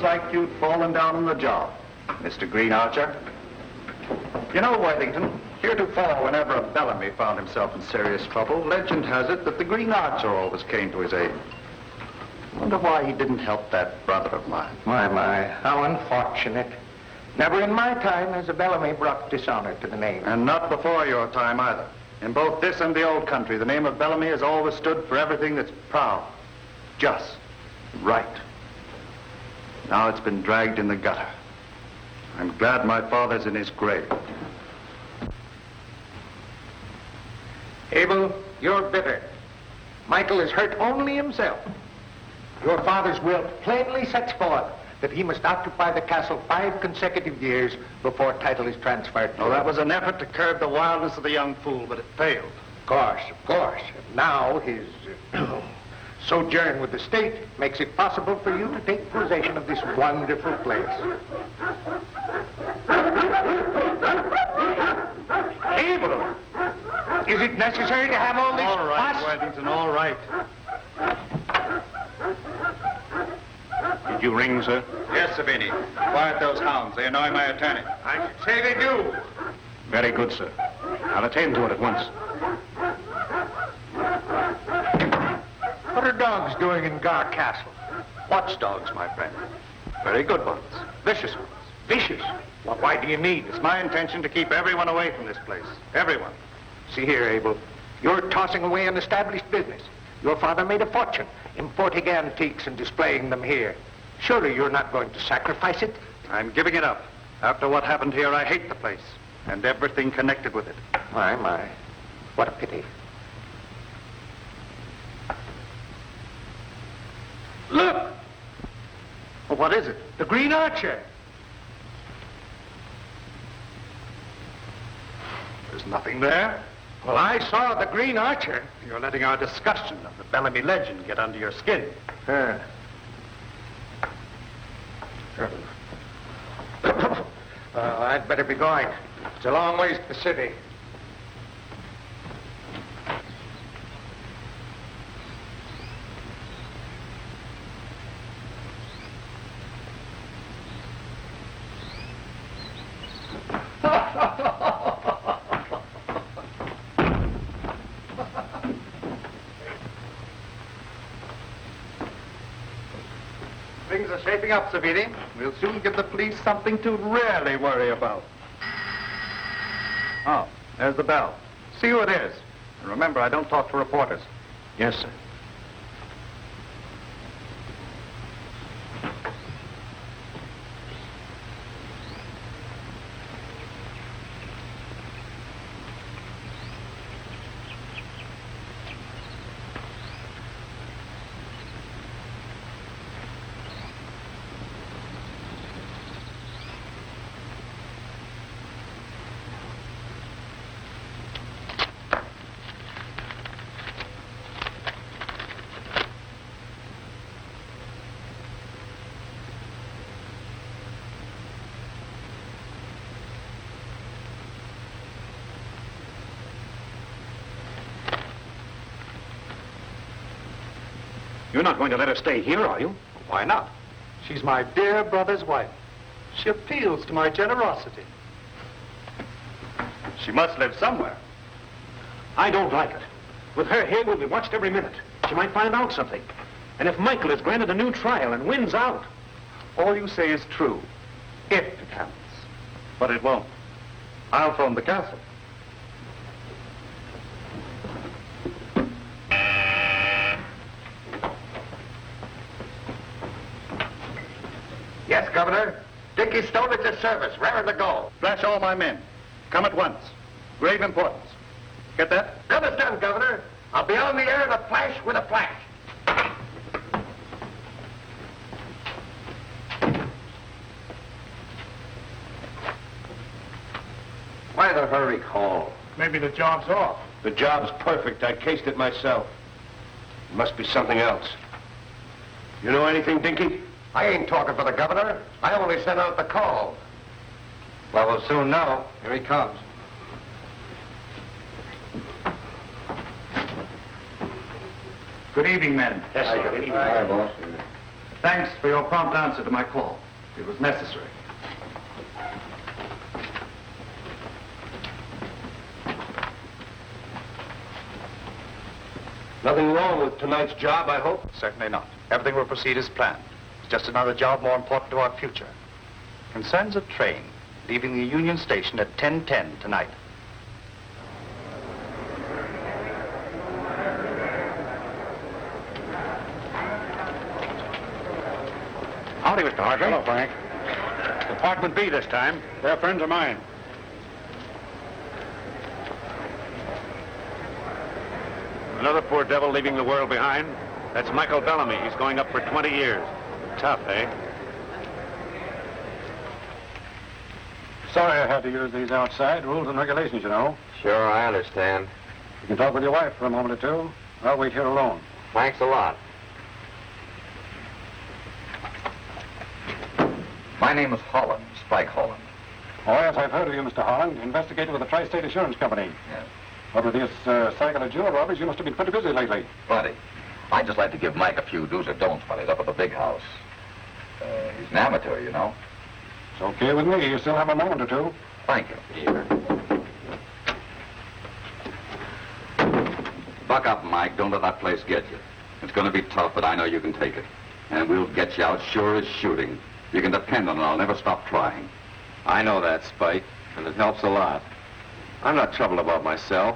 like you'd fallen down on the job, Mr. Green Archer. You know, Worthington, heretofore, whenever a Bellamy found himself in serious trouble, legend has it that the Green Archer always came to his aid. Wonder why he didn't help that brother of mine. My, how unfortunate. Never in my time has a Bellamy brought dishonor to the name. And not before your time either. In both this and the old country, the name of Bellamy has always stood for everything that's proud, just, right. Now it's been dragged in the gutter. I'm glad my father's in his grave. Abel, you're bitter. Michael has hurt only himself. Your father's will plainly sets forth that he must occupy the castle 5 consecutive years before title is transferred to him. That was an effort to curb the wildness of the young fool, but it failed. Of course. Now his sojourn with the state makes it possible for you to take possession of this wonderful place. Abel, is it necessary to have all this All right, fuss? Worthington, all right. Did you ring, sir? Yes, Savini. Quiet those hounds. They annoy my attorney. I should say they do. Very good, sir. I'll attend to it at once. What are dogs doing in Gar Castle? Watchdogs, my friend. Very good ones. Vicious ones. Vicious. Well, why do you need? It's my intention to keep everyone away from this place. Everyone. See here, Abel. You're tossing away an established business. Your father made a fortune importing antiques and displaying them here. Surely you're not going to sacrifice it? I'm giving it up. After what happened here, I hate the place and everything connected with it. My. What a pity. Look! Well, what is it? The Green Archer. There's nothing there. Well, I saw the Green Archer. You're letting our discussion of the Bellamy legend get under your skin. I'd better be going. It's a long ways to the city. Things are shaping up, Savini. We'll soon give the police something to really worry about. Oh, there's the bell. See who it is. And remember, I don't talk to reporters. Yes, sir. You're not going to let her stay here, are you? Why not? She's my dear brother's wife. She appeals to my generosity. She must live somewhere. I don't like it. With her here, we'll be watched every minute. She might find out something. And if Michael is granted a new trial and wins out... All you say is true, if it happens. But it won't. I'll phone the castle. Yes, Governor. Dickie Stone at your service. Raring to go. Flash all my men. Come at once. Grave importance. Get that? Understand, Governor. I'll be on the air in a flash with a flash. Why the hurry call? Maybe the job's off. The job's perfect. I cased it myself. It must be something else. You know anything, Dinky? I ain't talking for the Governor. I only sent out the call. Well, we'll soon know. Here he comes. Good evening, men. Yes, sir. Good evening. Hi, boss. Thanks for your prompt answer to my call. It was necessary. Nothing wrong with tonight's job, I hope? Certainly not. Everything will proceed as planned. It's just another job more important to our future. Concerns a train leaving the Union Station at 10:10 tonight. Howdy, Mr. Hartley. Hello, Frank. Department B this time. They're friends of mine. Another poor devil leaving the world behind. That's Michael Bellamy. He's going up for 20 years. Tough, eh? Sorry I had to use these outside rules and regulations, you know. Sure, I understand. You can talk with your wife for a moment or two. I'll wait here alone. Thanks a lot. My name is Holland, Spike Holland. Oh, yes, I've heard of you, Mr. Holland. Investigator with the Tri-State Assurance Company. Yes. What with this cycle of jewel robbers, you must have been pretty busy lately. Plenty. I'd just like to give Mike a few do's or don'ts when he's up at the big house. He's an amateur, you know. It's okay with me. You still have a moment or two. Thank you. Here. Buck up, Mike. Don't let that place get you. It's going to be tough, but I know you can take it. And we'll get you out sure as shooting. You can depend on it. I'll never stop trying. I know that, Spike, and it helps a lot. I'm not troubled about myself,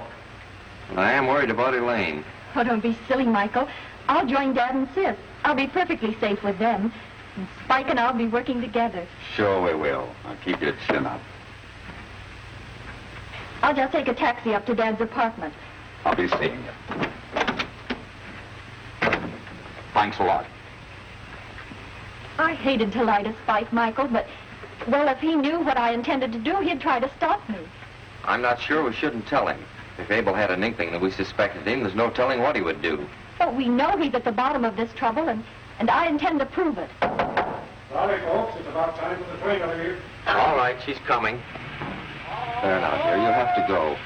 and I am worried about Elaine. Oh, don't be silly, Michael. I'll join Dad and Sis. I'll be perfectly safe with them. And Spike and I'll be working together. Sure we will. I'll keep your chin up. I'll just take a taxi up to Dad's apartment. I'll be seeing you. Thanks a lot. I hated to light a spike, Michael, but, well, if he knew what I intended to do, he'd try to stop me. I'm not sure we shouldn't tell him. If Abel had an inkling that we suspected him, there's no telling what he would do. But we know he's at the bottom of this trouble, and I intend to prove it. Sorry, folks. It's about time for the train to leave. All right, she's coming. There now, dear, you'll have to go.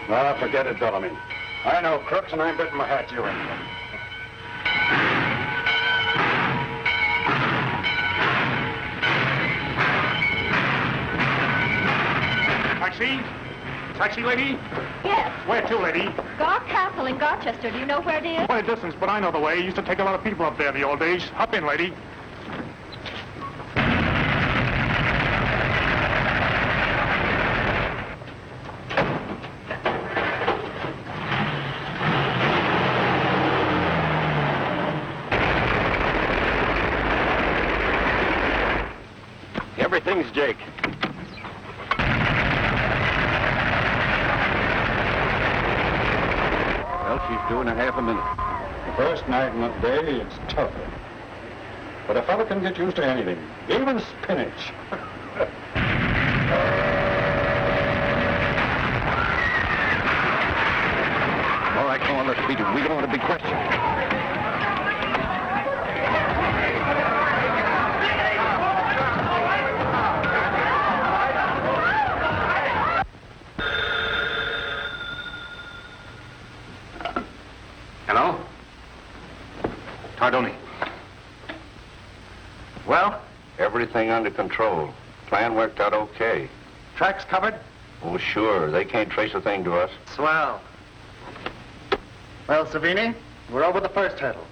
Ah, forget it, Bellamy. I know crooks, and I'm betting my hat you ain't. Taxi? Taxi, lady? Yes, Where to, lady? Gar Castle in Garchester. Do you know where it is? Quite a distance, but I know the way. Used to take a lot of people up there in the old days. Hop in, lady. Everything's Jake. Well, she's due in a half a minute. The first night in the day, it's tougher. But a fella can get used to anything, even spinach. All right, come on, let's beat it. We don't want a big question. Hello? Tardoni. Well, Everything under control. Plan worked out okay. tracks covered? Oh, sure. They can't trace a thing to us. Swell. Well, Savini, we're over the first hurdle.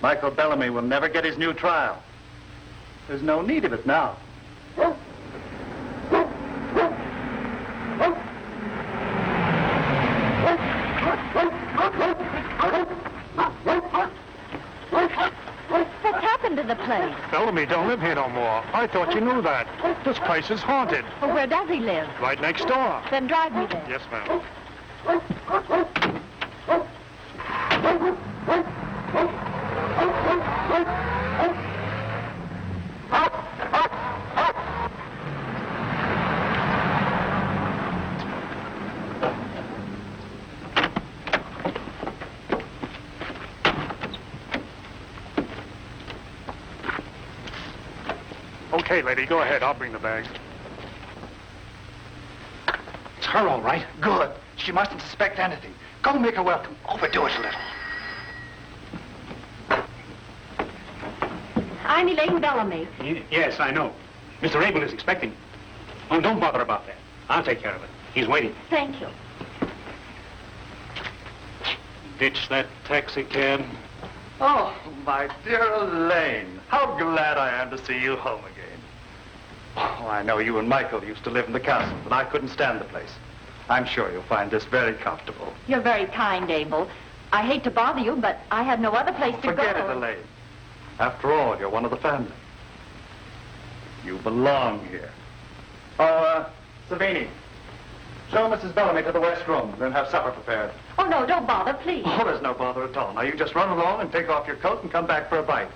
Michael Bellamy will never get his new trial. There's no need of it now. What's happened to the place? Bellamy don't live here no more. I thought you knew that. This place is haunted. Well, where does he live? Right next door. Then drive me there. Yes, ma'am. Okay, lady, go ahead. I'll bring the bag. It's her, all right. Good. She mustn't suspect anything. Go make her welcome. Overdo it a little. I'm Elaine Bellamy. Yes, I know. Mr. Abel is expecting. Oh, don't bother about that. I'll take care of it. He's waiting. Thank you. Ditch that taxi cab. Oh, my dear Elaine. How glad I am to see you home again. Oh, I know you and Michael used to live in the castle, but I couldn't stand the place. I'm sure you'll find this very comfortable. You're very kind, Abel. I hate to bother you, but I had no other place to go. Forget it, Elaine. After all, you're one of the family. You belong here. Oh, Savini, show Mrs. Bellamy to the west room, then have supper prepared. Oh, no, don't bother, please. Oh, there's no bother at all. Now, you just run along and take off your coat and come back for a bite.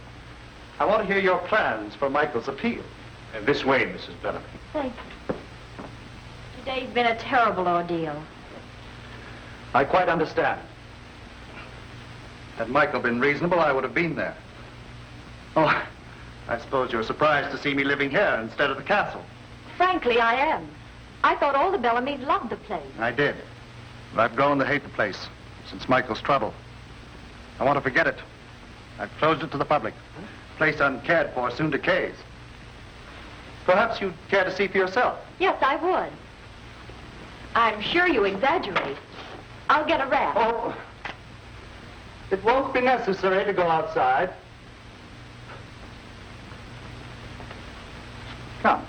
I want to hear your plans for Michael's appeal. This way, Mrs. Bellamy. Thank you. Today's been a terrible ordeal. I quite understand. Had Michael been reasonable, I would have been there. Oh, I suppose you're surprised to see me living here instead of the castle. Frankly, I am. I thought all the Bellamys loved the place. I did. But I've grown to hate the place since Michael's trouble. I want to forget it. I've closed it to the public. The place uncared for soon decays. Perhaps you'd care to see for yourself. Yes, I would. I'm sure you exaggerate. I'll get a wrap. Oh, it won't be necessary to go outside. Come.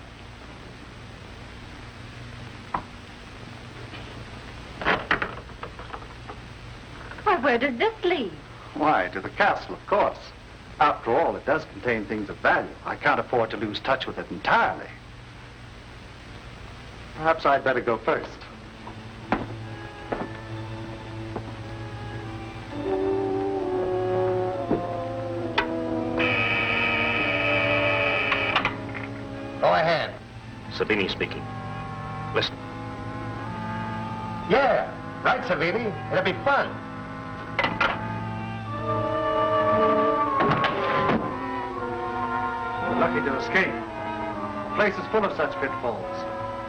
Why, where does this lead? Why, to the castle, of course. After all, it does contain things of value. I can't afford to lose touch with it entirely. Perhaps I'd better go first. Go ahead. Savini speaking. Listen. Yeah, right, Savini. It'll be fun. We're lucky to escape. The place is full of such pitfalls.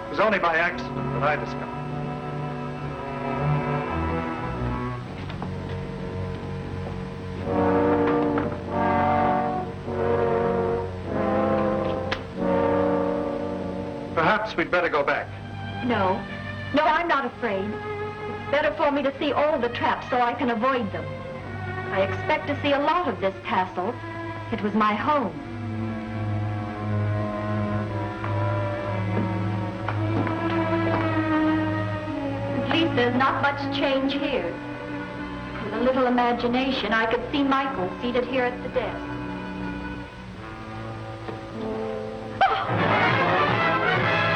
It was only by accident that I discovered. Perhaps we'd better go back. No. No, I'm not afraid. It's better for me to see all the traps so I can avoid them. I expect to see a lot of this castle. It was my home. At least there's not much change here. With a little imagination, I could see Michael seated here at the desk.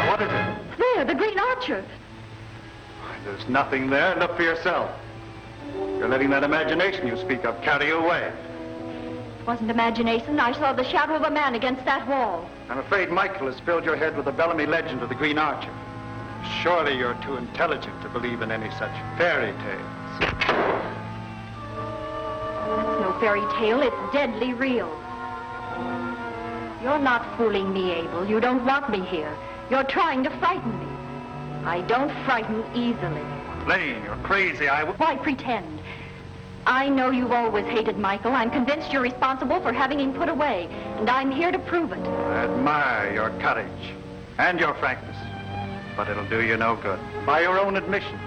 What is it? There, the Green Archer. There's nothing there. Look for yourself. You're letting that imagination you speak of carry you away. It wasn't imagination. I saw the shadow of a man against that wall. I'm afraid Michael has filled your head with the Bellamy legend of the Green Archer. Surely you're too intelligent to believe in any such fairy tales. That's no fairy tale. It's deadly real. You're not fooling me, Abel. You don't want me here. You're trying to frighten me. I don't frighten easily. Lane, you're crazy. Why pretend? I know you've always hated Michael. I'm convinced you're responsible for having him put away, and I'm here to prove it. I admire your courage and your frankness, but it'll do you no good. By your own admission,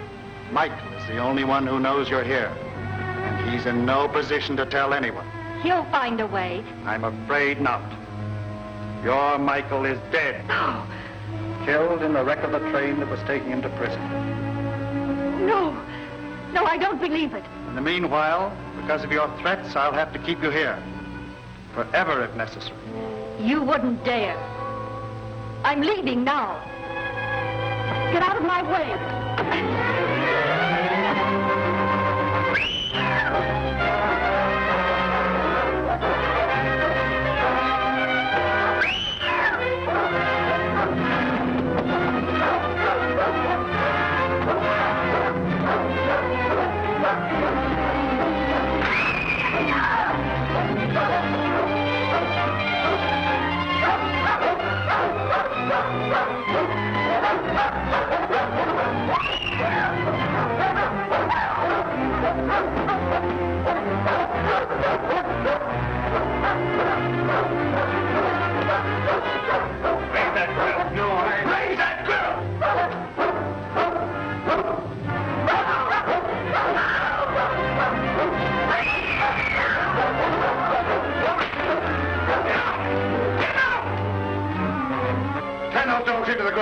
Michael is the only one who knows you're here, and he's in no position to tell anyone. He'll find a way. I'm afraid not. Your Michael is dead. Oh, Killed in the wreck of the train that was taking him to prison. no. No, I don't believe it. In the meanwhile, because of your threats, I'll have to keep you here. Forever, if necessary. You wouldn't dare. I'm leaving now. Get out of my way.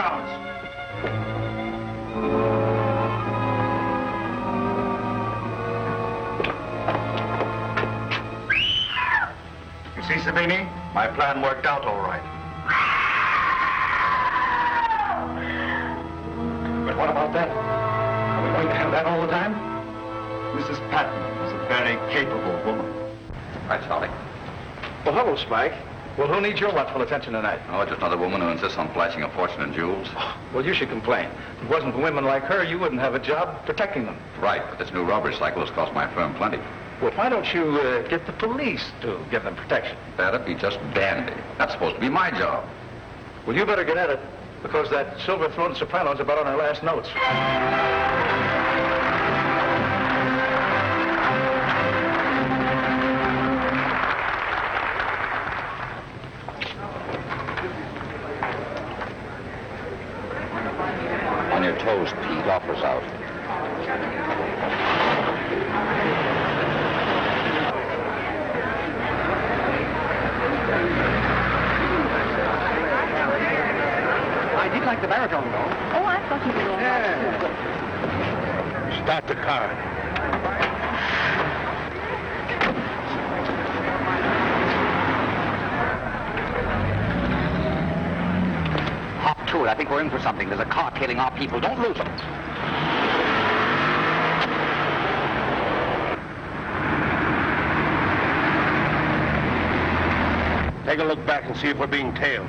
grounds. You see, Savini? My plan worked out all right. But what about that? Are we going to have that all the time? Mrs. Patton is a very capable woman. Right, Charlie. Well, hello, Spike. Well, who needs your watchful attention tonight? Oh, just another woman who insists on flashing a fortune in jewels. Well, you should complain. If it wasn't for women like her, you wouldn't have a job protecting them. Right, but this new robbery cycle has cost my firm plenty. Well, why don't you get the police to give them protection? That'd be just dandy. That's supposed to be my job. Well, you better get at it, because that silver-throated soprano's about on her last notes. On your toes, Pete. Offers out. I did like the baritone, though. Oh, I thought you were all right. Start the car. Hop to it. I think we're in for something. There's a car tailing our people. Don't lose them. Take a look back and see if we're being tailed.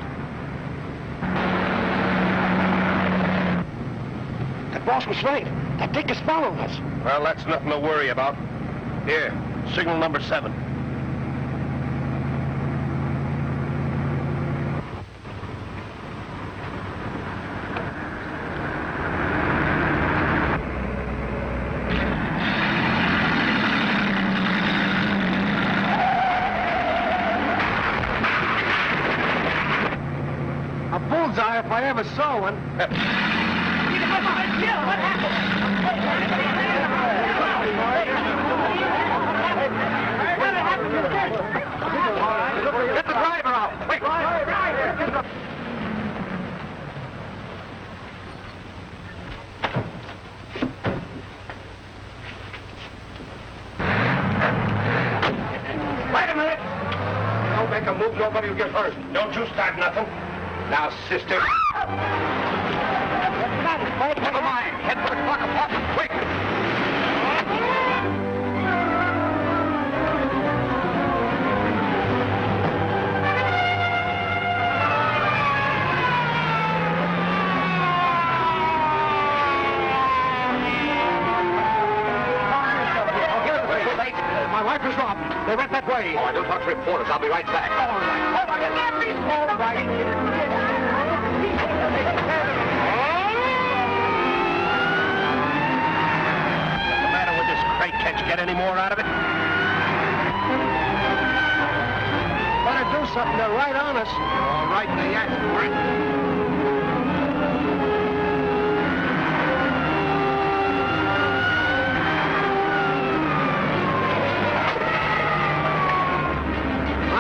That boss was right. That dick is following us. Well, that's nothing to worry about. Here, signal number 7. A bullseye if I ever saw one. Get the driver out! Quick! Wait a minute! Don't make a move, nobody will get hurt. Don't you start nothing. Now, sister. Never mind. Head for the clock apartment. Quick. My wife is robbed. They went that way. Oh, I don't talk to reporters. I'll be right back. All right. What's the matter with this crate? Can't you get any more out of it? Better do something. They're right on us. All right, they asked for it.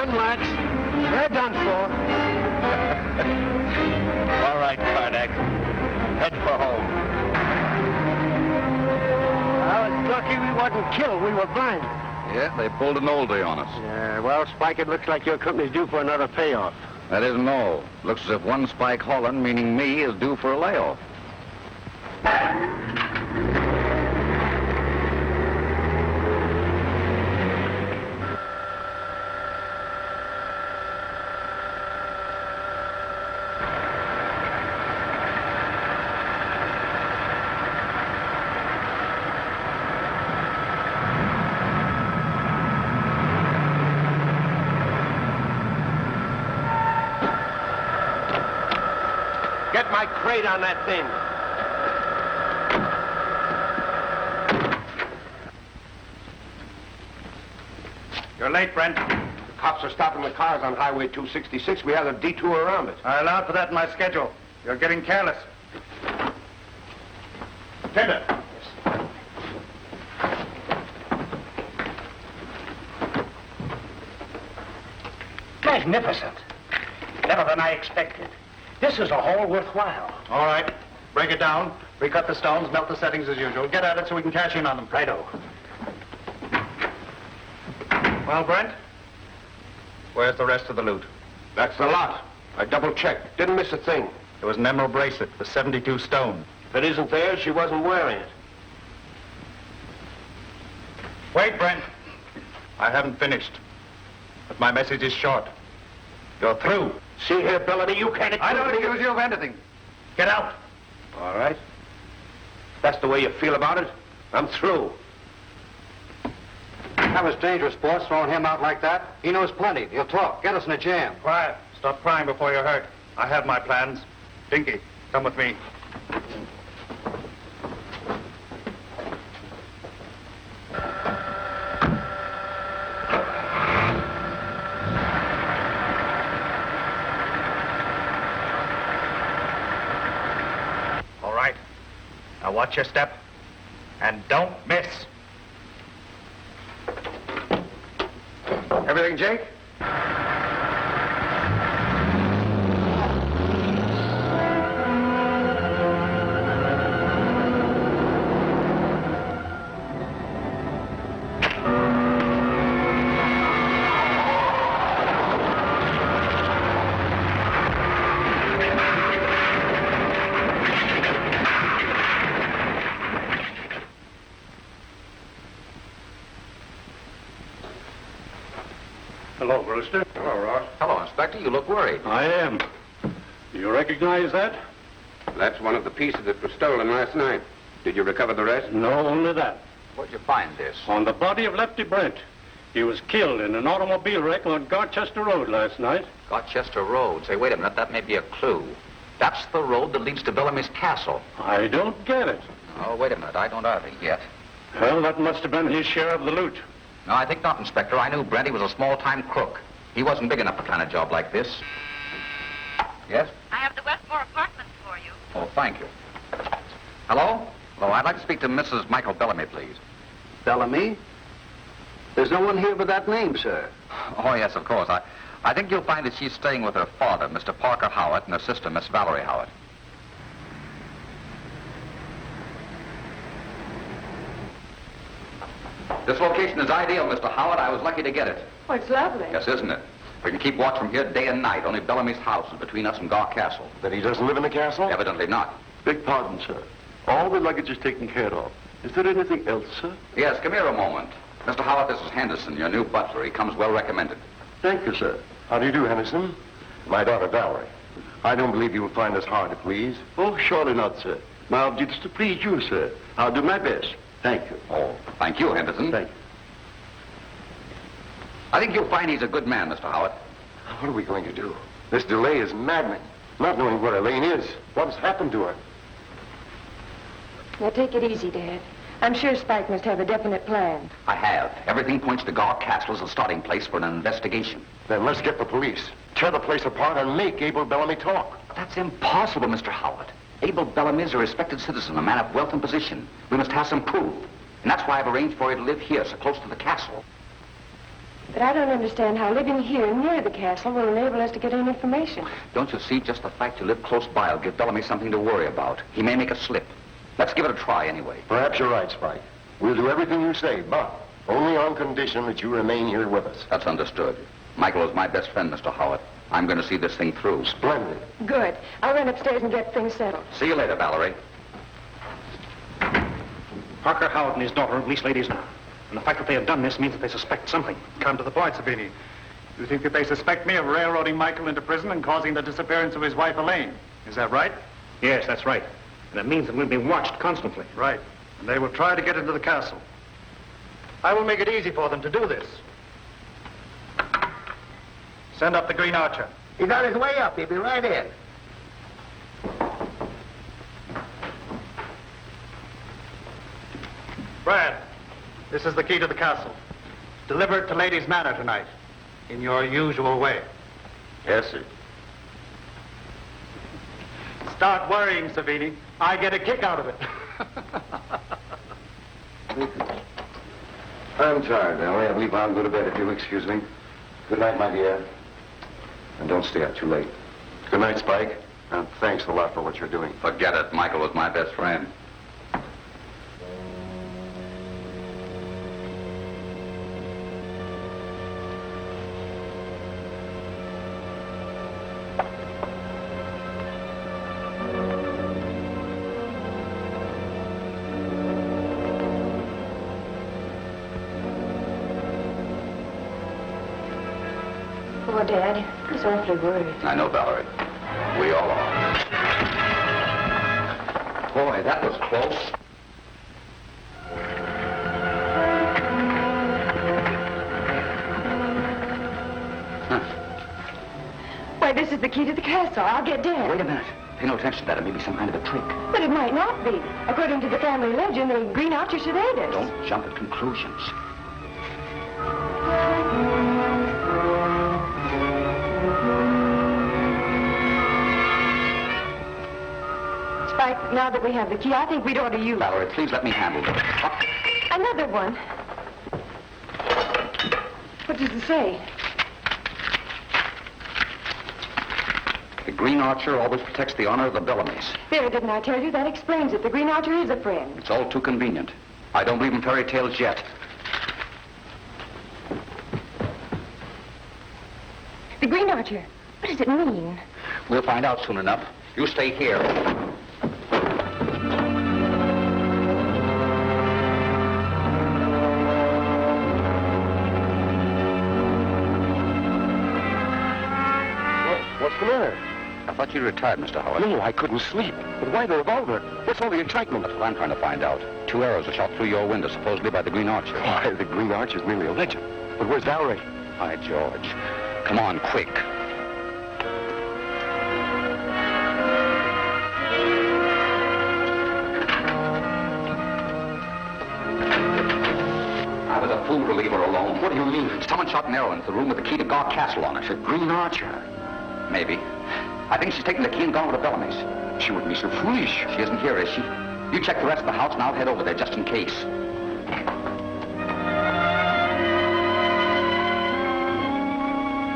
Unlatch. They're done for. All right, Karnak. Head for home. I was lucky we wasn't killed. We were blind. Yeah, they pulled an oldie on us. Yeah, well, Spike, it looks like your company's due for another payoff. That isn't all. Looks as if one Spike Holland, meaning me, is due for a layoff. Get my crate on that thing. You're late, Brent. The cops are stopping the cars on Highway 266. We have a detour around it. I allowed for that in my schedule. You're getting careless. Tender. Magnificent. Better than I expected. This is a haul worthwhile. All right. Break it down. Recut the stones, melt the settings as usual. Get at it so we can cash in on them. Righto. Well, Brent? Where's the rest of the loot? That's the lot. I double-checked. Didn't miss a thing. There was an emerald bracelet for 72 stone. If it isn't there, she wasn't wearing it. Wait, Brent. I haven't finished. But my message is short. You're through. See here, Bellamy, you can't... I don't accuse you of anything. Get out. All right. If that's the way you feel about it, I'm through. That was dangerous, boss, throwing him out like that. He knows plenty. He'll talk. Get us in a jam. Quiet. Stop crying before you're hurt. I have my plans. Dinky, come with me. All right. Now watch your step. And don't miss. Everything, Jake? Hello, Brewster. Hello, Ross. Hello, Inspector. You look worried. I am. Do you recognize that? That's one of the pieces that was stolen last night. Did you recover the rest? No, only that. Where'd you find this? On the body of Lefty Brent. He was killed in an automobile wreck on Garchester Road last night. Garchester Road. Say, wait a minute. That may be a clue. That's the road that leads to Bellamy's castle. I don't get it. Oh, wait a minute. I don't either yet. Well, that must have been his share of the loot. No, I think not, Inspector. I knew Brent. He was a small-time crook. He wasn't big enough for a kind of job like this. Yes? I have the Westmore apartments for you. Oh, thank you. Hello? Hello, I'd like to speak to Mrs. Michael Bellamy, please. Bellamy? There's no one here with that name, sir. Oh, yes, of course. I think you'll find that she's staying with her father, Mr. Parker Howard, and her sister, Miss Valerie Howard. This location is ideal, Mr. Howard. I was lucky to get it. Oh, it's lovely. Yes, isn't it? We can keep watch from here day and night. Only Bellamy's house is between us and Gar Castle. Then he doesn't live in the castle? Evidently not. Beg pardon, sir. All the luggage is taken care of. Is there anything else, sir? Yes, come here a moment. Mr. Howard, this is Henderson, your new butler. He comes well recommended. Thank you, sir. How do you do, Henderson? My daughter, Valerie. I don't believe you will find us hard to please. Oh, surely not, sir. My object is to please you, sir. I'll do my best. Thank you. Oh, thank you, Henderson. Thank you. I think you'll find he's a good man, Mr. Howard. What are we going to do? This delay is maddening. Not knowing where Elaine is. What has happened to her? Now, take it easy, Dad. I'm sure Spike must have a definite plan. I have. Everything points to Gar Castle as a starting place for an investigation. Then let's get the police. Tear the place apart and make Abel Bellamy talk. That's impossible, Mr. Howard. Abel Bellamy is a respected citizen, a man of wealth and position. We must have some proof. And that's why I've arranged for you to live here, so close to the castle. But I don't understand how living here near the castle will enable us to get any information. Don't you see? Just the fact you live close by will give Bellamy something to worry about. He may make a slip. Let's give it a try anyway. Perhaps you're right, Spike. We'll do everything you say, but only on condition that you remain here with us. That's understood. Michael is my best friend, Mr. Howard. I'm going to see this thing through. Splendid. Good. I'll run upstairs and get things settled. See you later, Valerie. Parker Howard and his daughter are police ladies now. And the fact that they have done this means that they suspect something. Come to the point, Savini. You think that they suspect me of railroading Michael into prison and causing the disappearance of his wife, Elaine. Is that right? Yes, that's right. And it means that we'll be watched constantly. Right. And they will try to get into the castle. I will make it easy for them to do this. Send up the Green Archer. He's on his way up. He'll be right in. Brad, this is the key to the castle. Deliver it to Ladies' Manor tonight, in your usual way. Yes, sir. Start worrying, Savini. I get a kick out of it. I'm tired, Valerie. I believe I'll go to bed if you'll excuse me. Good night, my dear. And don't stay up too late. Good night, Spike. And thanks a lot for what you're doing. Forget it. Michael was my best friend. Poor Dad. He's awfully worried. I know, Valerie. We all are. Boy, that was close. Why, this is the key to the castle. I'll get Dad. Wait a minute. Pay no attention to that. It may be some kind of a trick. But it might not be. According to the family legend, the Green Archer should aid us. Don't jump at conclusions. Spike, now that we have the key, I think we'd ought to use it. Valerie, please let me handle it. Another one. What does it say? The Green Archer always protects the honor of the Bellamys. There, didn't I tell you? That explains it. The Green Archer is a friend. It's all too convenient. I don't believe in fairy tales yet. The Green Archer. What does it mean? We'll find out soon enough. You stay here. What's the matter? I thought you retired, Mr. Howard. No, I couldn't sleep. But why the revolver? What's all the excitement? That's what I'm trying to find out. 2 arrows were shot through your window, supposedly by the Green Archer. Why, the Green Archer's merely a legend. But where's Valerie? Hi, George. Come on, quick. I was a fool to leave her alone. What do you mean? Someone shot an arrow into the room with the key to Gar Castle on it. The Green Archer. Maybe. I think she's taken the key and gone with the Bellamys. She wouldn't be so foolish. She isn't here, is she? You check the rest of the house and I'll head over there just in case.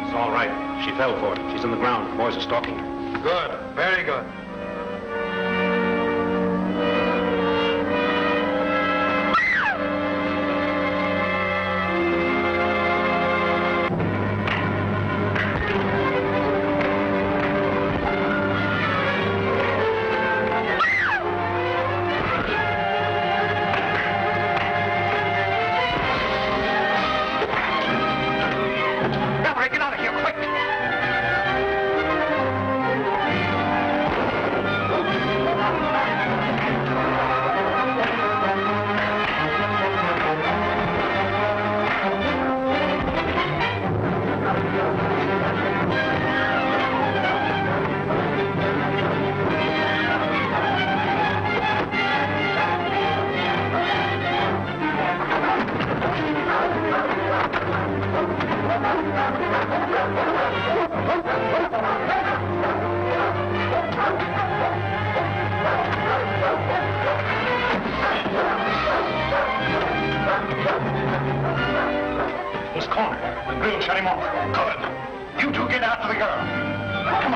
It's all right. She fell for it. She's on the ground. The boys are stalking her. Good. Very good. He's cornered. The grill shut him off. Good. You two get after the girl. Come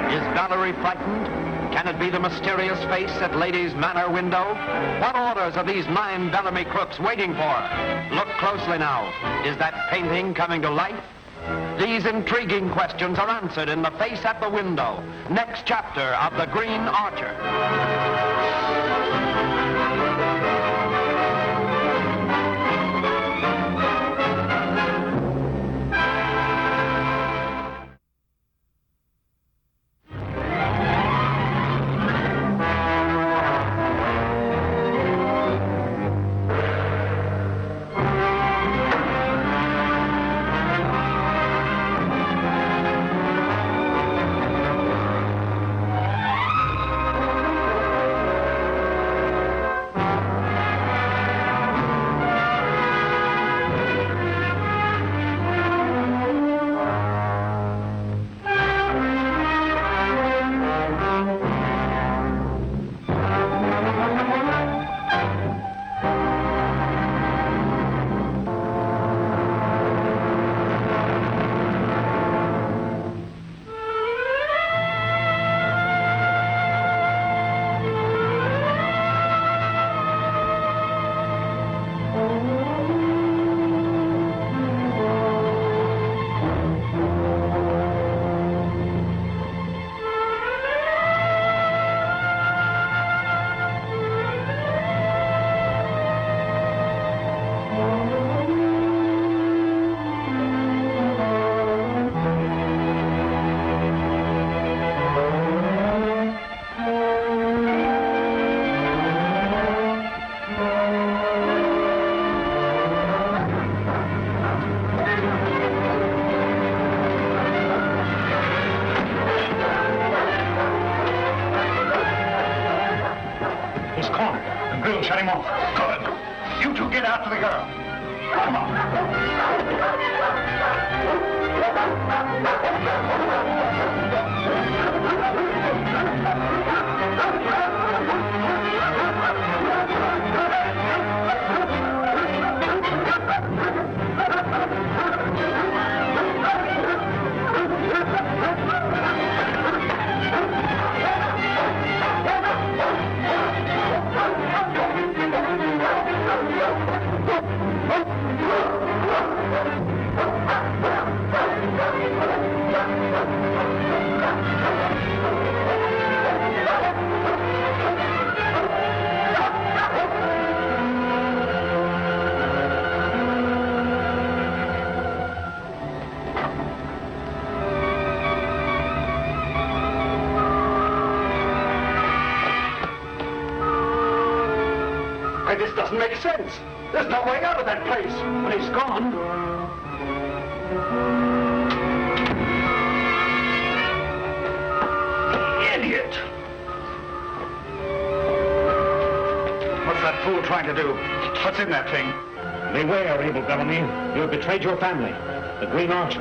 Is Valerie frightened? Can it be the mysterious face at Lady's Manor window? What orders are these 9 Bellamy crooks waiting for? Look closely now. Is that painting coming to life? These intriguing questions are answered in The Face at the Window, next chapter of The Green Archer. anymore. Good. You two get after the girl. Come on. This doesn't make sense. There's no way out of that place. But he's gone. Idiot! What's that fool trying to do? What's in that thing? Beware, Abel Bellamy. You have betrayed your family. The Green Archer.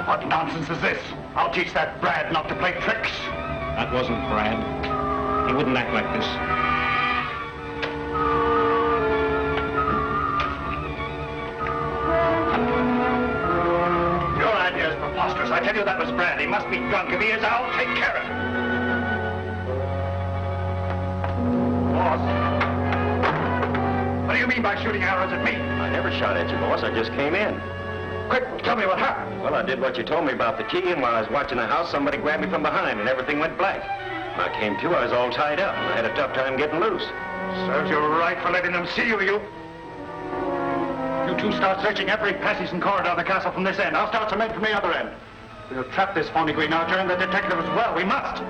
What nonsense is this? I'll teach that Brad not to play tricks. That wasn't Brad. He wouldn't act like this. I tell you that was Brad. He must be drunk. If he is, I'll take care of him. Boss. What do you mean by shooting arrows at me? I never shot at you, boss. I just came in. Quick, tell me what happened. Well, I did what you told me about the key, and while I was watching the house, somebody grabbed me from behind, and everything went black. When I came to, I was all tied up, and I had a tough time getting loose. Serves you right for letting them see you. You two start searching every passage and corridor of the castle from this end. I'll start some men from the other end. We'll trap this phony Green Archer and the detective as well. We must.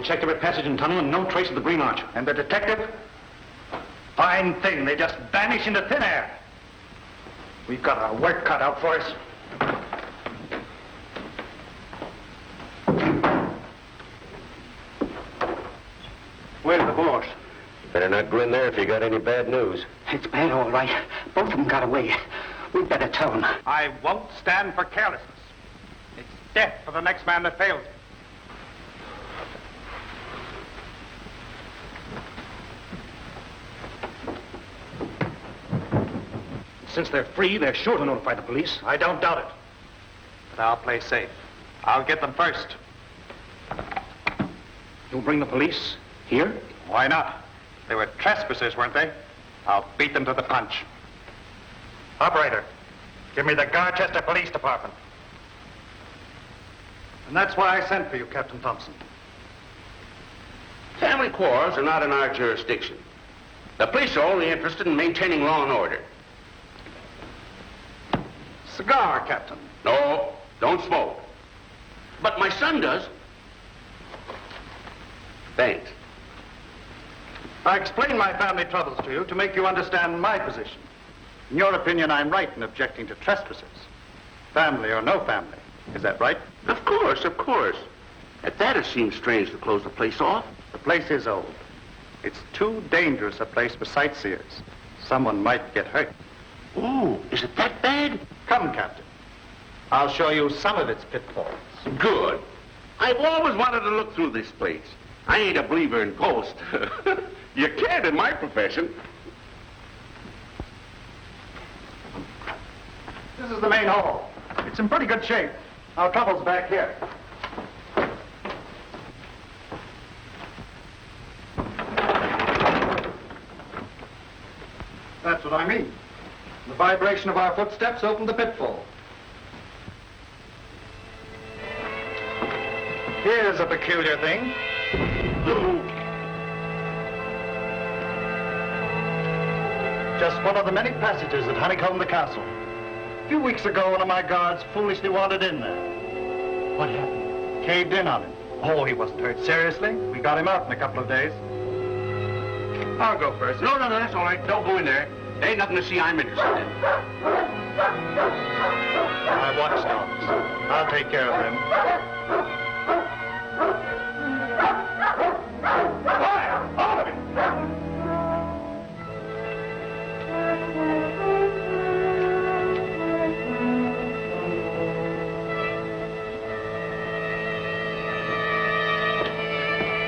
Checked every passage and tunnel and no trace of the Green Archer. And the detective? Fine thing. They just vanish into thin air. We've got our work cut out for us. Where's the boss? Better not go in there if you got any bad news. It's bad, all right. Both of them got away. We'd better tell them. I won't stand for carelessness. It's death for the next man that fails me. Since they're free, they're sure to notify the police. I don't doubt it. But I'll play safe. I'll get them first. You'll bring the police here? Why not? They were trespassers, weren't they? I'll beat them to the punch. Operator, give me the Garchester Police Department. And that's why I sent for you, Captain Thompson. Family quarrels are not in our jurisdiction. The police are only interested in maintaining law and order. Cigar, Captain. No, don't smoke. But my son does. Thanks. I explained my family troubles to you to make you understand my position. In your opinion, I'm right in objecting to trespassers. Family or no family. Is that right? Of course, of course. At that, it seems strange to close the place off. The place is old. It's too dangerous a place for sightseers. Someone might get hurt. Oh, is it that bad? Come, Captain. I'll show you some of its pitfalls. Good. I've always wanted to look through this place. I ain't a believer in ghosts. You can't in my profession. This is the main hall. It's in pretty good shape. Our trouble's back here. That's what I mean. The vibration of our footsteps opened the pitfall. Here's a peculiar thing. Just one of the many passages that honeycomb the castle. A few weeks ago, one of my guards foolishly wandered in there. What happened? Caved in on him. Oh, he wasn't hurt seriously. We got him out in a couple of days. I'll go first. No, that's all right. Don't go in there. There ain't nothing to see I'm interested in. My watchdogs. I'll take care of them. Fire! All of it!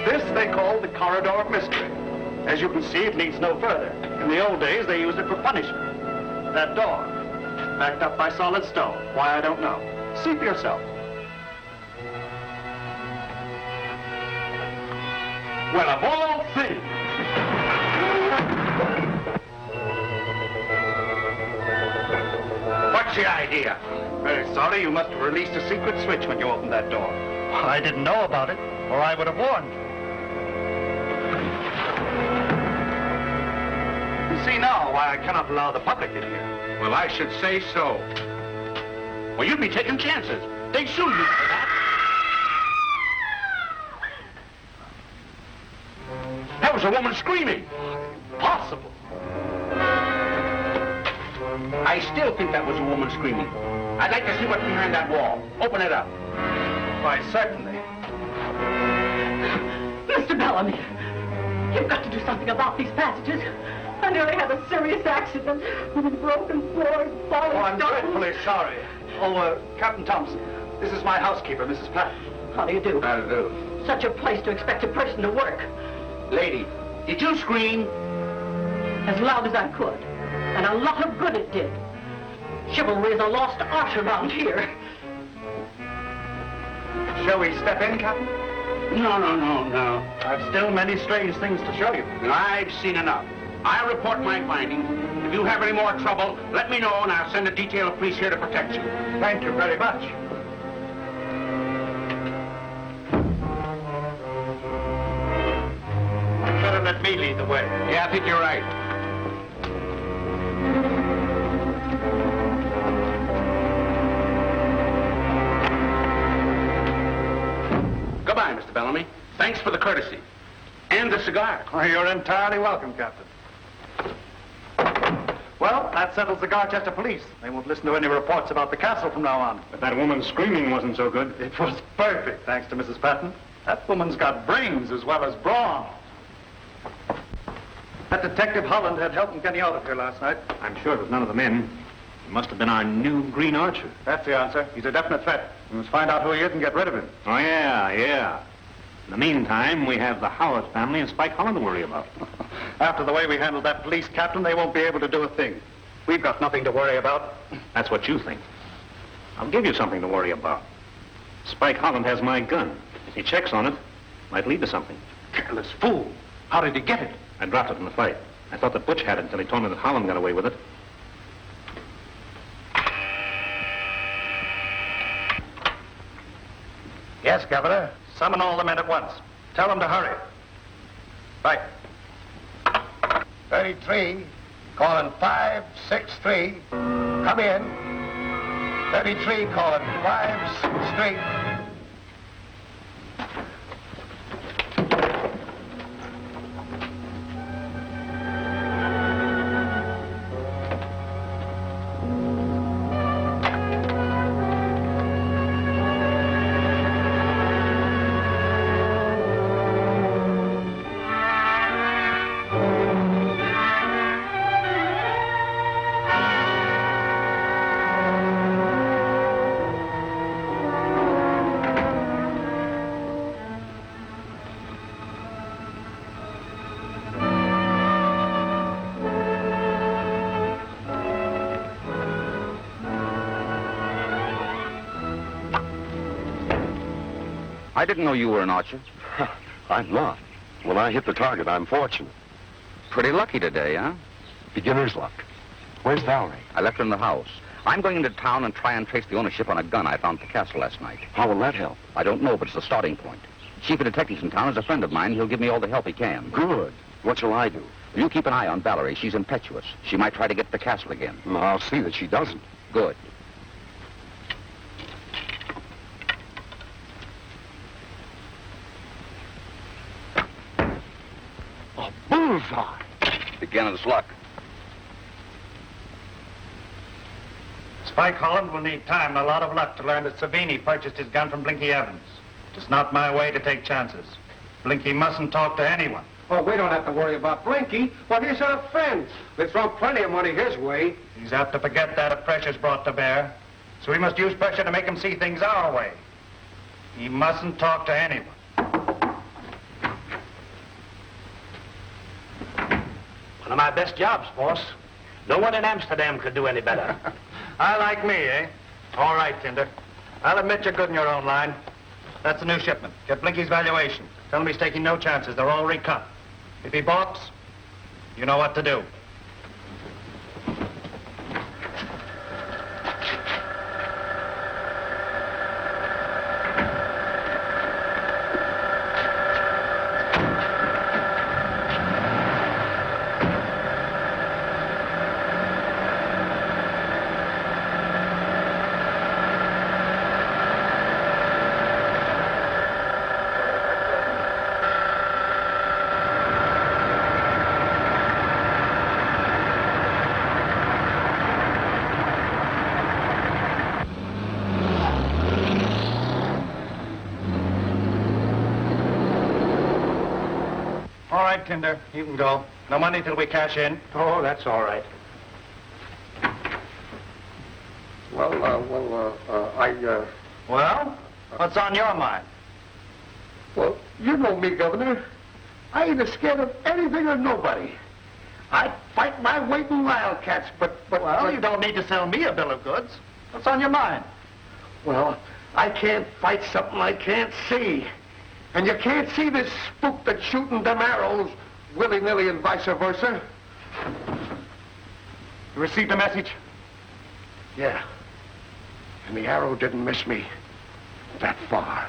This they call the corridor of mystery. As you can see, it leads no further. In the old days, they used it for punishment. That door, backed up by solid stone. Why, I don't know. See for yourself. Well, of all things. What's the idea? Very sorry, you must have released a secret switch when you opened that door. I didn't know about it, or I would have warned you. You see now why I cannot allow the public in here. Well, I should say so. Well, you'd be taking chances. They'd sue you for that. That was a woman screaming. Impossible. I still think that was a woman screaming. I'd like to see what's behind that wall. Open it up. Why, certainly. Mr. Bellamy, you've got to do something about these passages. I nearly had a serious accident with broken floors, falling Oh, I'm stones. dreadfully sorry. Oh, Captain Thompson, this is my housekeeper, Mrs. Patton. How do you do? How to do? Such a place to expect a person to work. Lady, did you scream? As loud as I could. And a lot of good it did. Chivalry is a lost art around here. Shall we step in, Captain? No. I've still many strange things to show you. I've seen enough. I'll report my findings. If you have any more trouble, let me know and I'll send a detail of police here to protect you. Thank you very much. Better let me lead the way. Yeah, I think you're right. Goodbye, Mr. Bellamy. Thanks for the courtesy. And the cigar. Oh, you're entirely welcome, Captain. Well, that settles the Garchester police. They won't listen to any reports about the castle from now on. But that woman screaming wasn't so good. It was perfect, thanks to Mrs. Patton. That woman's got brains as well as brawn. That Detective Holland had help in getting out of here last night. I'm sure it was none of the men. It must have been our new Green Archer. That's the answer. He's a definite threat. We must find out who he is and get rid of him. Oh, yeah. In the meantime, we have the Howard family and Spike Holland to worry about. After the way we handled that police captain, they won't be able to do a thing. We've got nothing to worry about. That's what you think. I'll give you something to worry about. Spike Holland has my gun. If he checks on it, might lead to something. Careless fool. How did he get it? I dropped it in the fight. I thought that Butch had it until he told me that Holland got away with it. Yes, Governor. Summon all the men at once. Tell them to hurry. Right. 33, calling 563. Come in. 33, calling 563. I didn't know you were an archer. I'm not. When I hit the target, I'm fortunate. Pretty lucky today, huh? Beginner's luck. Where's Valerie? I left her in the house. I'm going into town and try and trace the ownership on a gun I found at the castle last night. How will that help? I don't know, but it's a starting point. Chief of detectives in town is a friend of mine. He'll give me all the help he can. Good. What shall I do? You keep an eye on Valerie. She's impetuous. She might try to get to the castle again. I'll see that she doesn't. Good. A bullseye. Beginner's luck. Spike Holland will need time and a lot of luck to learn that Savini purchased his gun from Blinky Evans. It's not my way to take chances. Blinky mustn't talk to anyone. Oh, we don't have to worry about Blinky. Well, he's our friend. They throw plenty of money his way. He's apt to forget that if pressure's brought to bear. So we must use pressure to make him see things our way. He mustn't talk to anyone. One of my best jobs, boss. No one in Amsterdam could do any better. I like me, eh? All right, Tinder. I'll admit you're good in your own line. That's the new shipment. Get Blinky's valuation. Tell him he's taking no chances. They're all recut. If he balks, you know what to do. Tinder, you can go. No money till we cash in. Oh, that's all right. Well, what's on your mind? Well, you know me, Governor. I ain't scared of anything or nobody. I'd fight my weight in wildcats, but... Well, you don't need to sell me a bill of goods. What's on your mind? Well, I can't fight something I can't see. And you can't see this spook that's shooting them arrows willy-nilly and vice versa. You received a message? Yeah. And the arrow didn't miss me that far.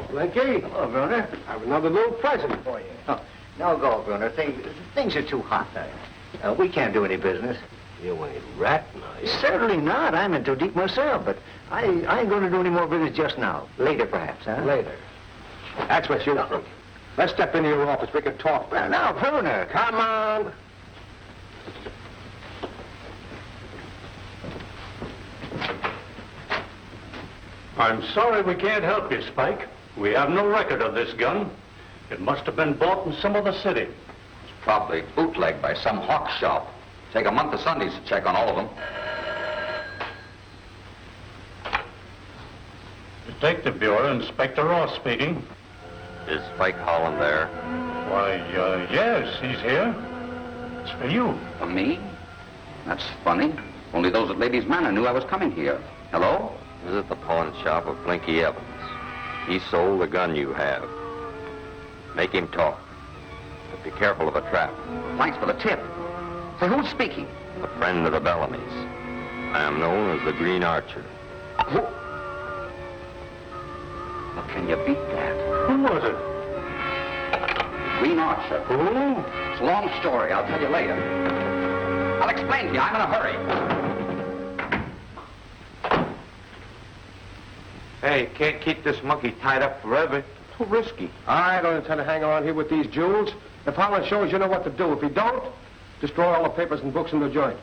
Blinky. Hello, Bruner. I have another little present for you. Oh, no go, Bruner. Things are too hot. We can't do any business. You ain't rat nice. Certainly not. I'm in too deep myself, but I ain't going to do any more business just now. Later, perhaps, huh? Later. That's what you think. Let's step into your office. We can talk. Well, now, Bruner. Come on. I'm sorry we can't help you, Spike. We have no record of this gun. It must have been bought in some other city. It's probably bootlegged by some hawk shop. Take a month of Sundays to check on all of them. Detective Bureau, Inspector Ross speaking. Is Spike Holland there? Why, yes, he's here. It's for you. For me? That's funny. Only those at Ladies' Manor knew I was coming here. Hello? Visit the pawn shop of Blinky Evans. He sold the gun you have. Make him talk. But be careful of a trap. Thanks for the tip. Say, who's speaking? A friend of the Bellamys. I am known as the Green Archer. Well, can you beat that? Who was it? Green Archer. Who? It's a long story. I'll tell you later. I'll explain to you. I'm in a hurry. Hey, can't keep this monkey tied up forever. Too risky. I don't intend to hang around here with these jewels. If Holland shows you know what to do. If he don't, destroy all the papers and books in the joint.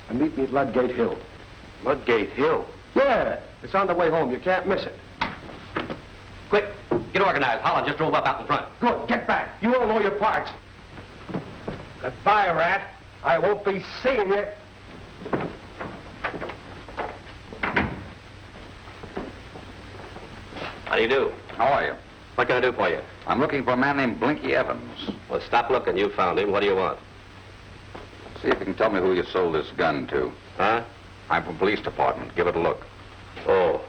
And meet me at Ludgate Hill. Ludgate Hill? Yeah, it's on the way home. You can't miss it. Quick, get organized. Holland just drove up out in front. Good, get back. You all know your parts. Goodbye, Rat. I won't be seeing you. How do you do? How are you? What can I do for you? I'm looking for a man named Blinky Evans. Well, stop looking. You found him. What do you want? See if you can tell me who you sold this gun to. Huh? I'm from police department. Give it a look. Oh.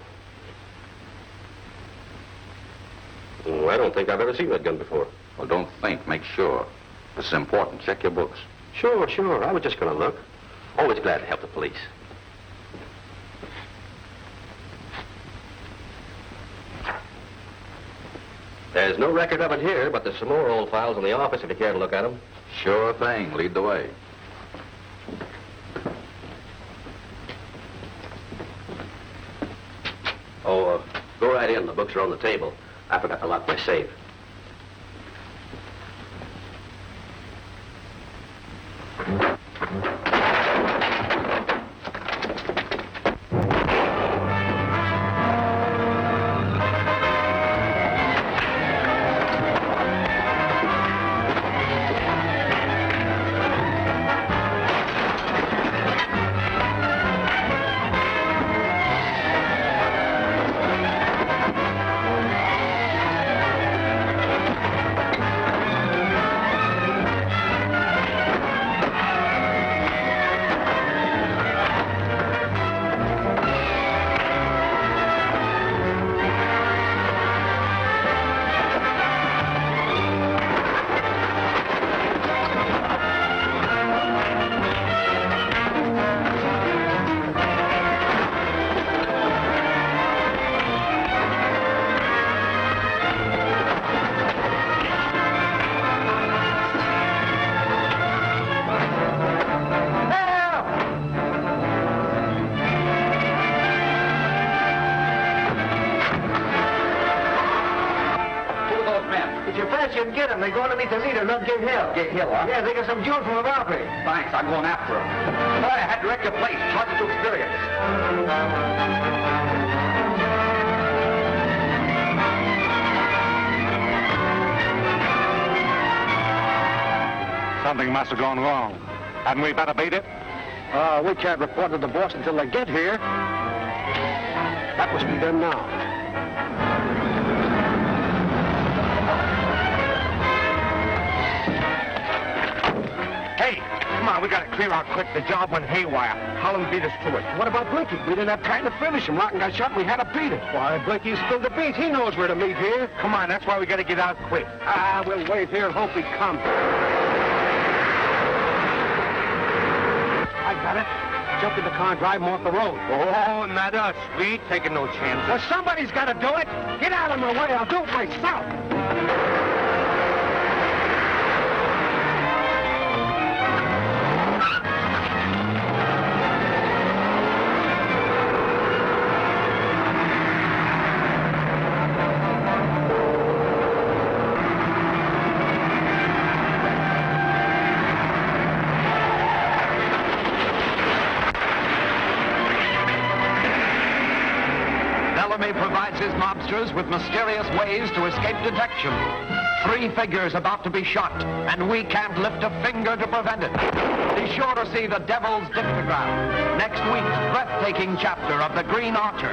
I don't think I've ever seen that gun before. Well, don't think. Make sure. This is important. Check your books. Sure, sure. I was just going to look. Always glad to help the police. There's no record of it here, but there's some more old files in the office if you care to look at them. Sure thing. Lead the way. Oh, go right in. The books are on the table. I forgot to lock my safe. They're going to meet the leader, not Gate Hill. Gate Hill, huh? Yeah, they got some jewels from a robbery. Thanks. I'm going after him. Boy, I had to wreck your place. Charge it to experience. Something must have gone wrong. Hadn't we better beat it? We can't report to the boss until they get here. That must be done now. Hey, come on, we gotta clear out quick. The job went haywire. Holland beat us to it. What about Blinky? We didn't have time to finish him. Rotten got shot and we had to beat it. Why, Blinky spilled the beans. He knows where to meet here. Come on, that's why we gotta get out quick. We'll wait here and hope he comes. I got it. Jump in the car and drive him off the road. Oh, not us. We ain't taking no chances. Well, somebody's got to do it. Get out of my way. I'll do it myself. Bellamy provides his mobsters with mysterious ways to escape detection. 3 figures about to be shot, and we can't lift a finger to prevent it. Be sure to see The Devil's Dictograph, next week's breathtaking chapter of The Green Archer.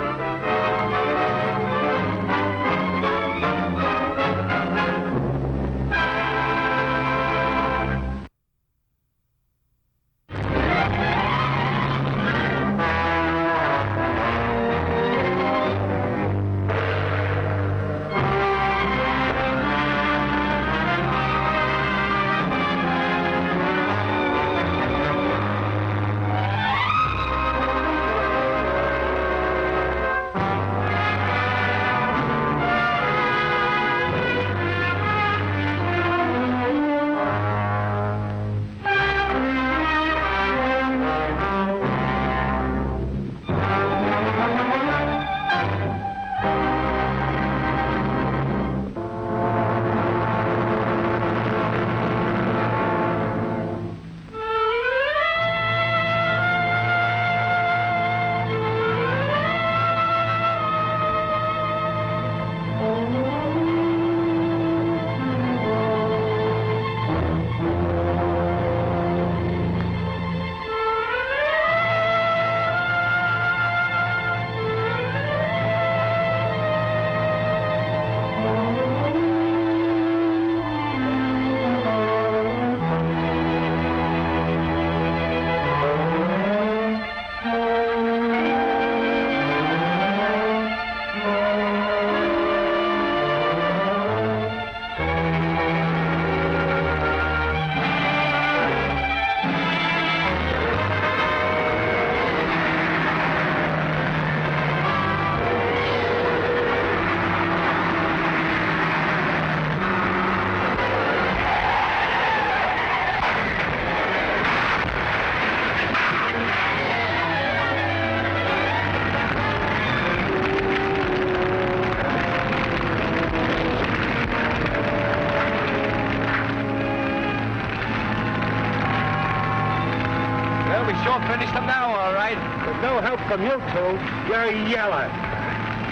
no help from you two, you're yellow.